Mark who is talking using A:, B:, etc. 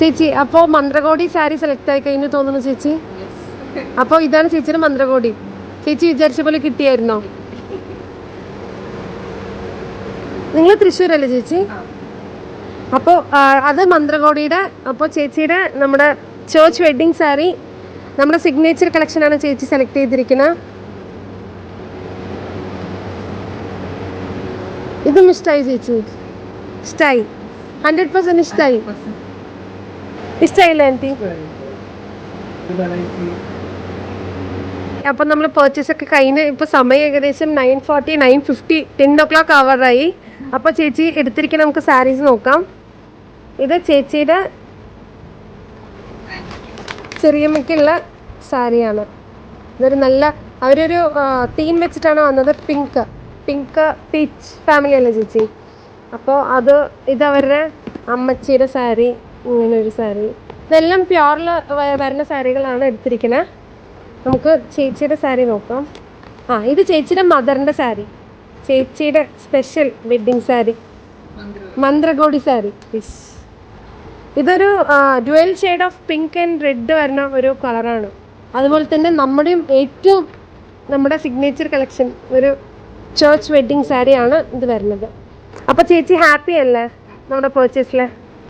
A: ചേച്ചി അപ്പോൾ മന്ത്രകോടി സാരി സെലക്ട് ആയി കഴിഞ്ഞു തോന്നുന്നു ചേച്ചി. അപ്പോൾ ഇതാണ് ചേച്ചിയുടെ മന്ത്രകോടി. ചേച്ചി വിചാരിച്ച പോലെ കിട്ടിയായിരുന്നോ? നിങ്ങൾ തൃശ്ശൂരല്ലേ ചേച്ചി? അപ്പോൾ അത് മന്ത്രകോടിയുടെ. അപ്പോൾ ചേച്ചിയുടെ നമ്മുടെ ചേർച്ച് വെഡ്ഡിങ് സാരി നമ്മുടെ സിഗ്നേച്ചർ കളക്ഷനാണ് ചേച്ചി സെലക്ട് ചെയ്തിരിക്കുന്നത്. ഇതും ഇഷ്ടമായി ചേച്ചി? ഇഷ്ടമായി, 100% ഇഷ്ടമായി. ഇഷ്ടമായില്ലേ ആൻറ്റി? അപ്പം നമ്മൾ പർച്ചേസ് ഒക്കെ കഴിഞ്ഞ് ഇപ്പോൾ സമയം ഏകദേശം 9:40, 9:50, 10 o'clock ആവാറായി. അപ്പോൾ ചേച്ചി എടുത്തിരിക്കുന്ന നമുക്ക് സാരീസ് നോക്കാം. ഇത് ചേച്ചിയുടെ ചെറിയമ്മയ്ക്കുള്ള സാരിയാണ്. ഇതൊരു നല്ല അവരൊരു തീം വെച്ചിട്ടാണ് വന്നത്. പിങ്ക് പീച്ച് ഫാമിലി അല്ലേ ചേച്ചി? അപ്പോൾ ഇതവരുടെ അമ്മച്ചിയുടെ സാരി. ഇങ്ങനൊരു സാരി. ഇതെല്ലാം പ്യുവറിൽ വരുന്ന സാരികളാണ് എടുത്തിരിക്കുന്നത്. നമുക്ക് ചേച്ചിയുടെ സാരി നോക്കാം. ഇത് ചേച്ചിയുടെ മദറിൻ്റെ സാരി, ചേച്ചിയുടെ സ്പെഷ്യൽ വെഡ്ഡിങ് സാരി, മന്ത്രകോടി സാരി. ഇതൊരു dual shade of pink and red വരുന്ന ഒരു കളറാണ്. അതുപോലെ തന്നെ നമ്മുടെ സിഗ്നേച്ചർ കളക്ഷൻ ഒരു ചേർച്ച് വെഡ്ഡിങ് സാരിയാണ് ഇത് വരുന്നത്. അപ്പോൾ ചേച്ചി ഹാപ്പി അല്ലേ നമ്മുടെ പർച്ചേസിൽ?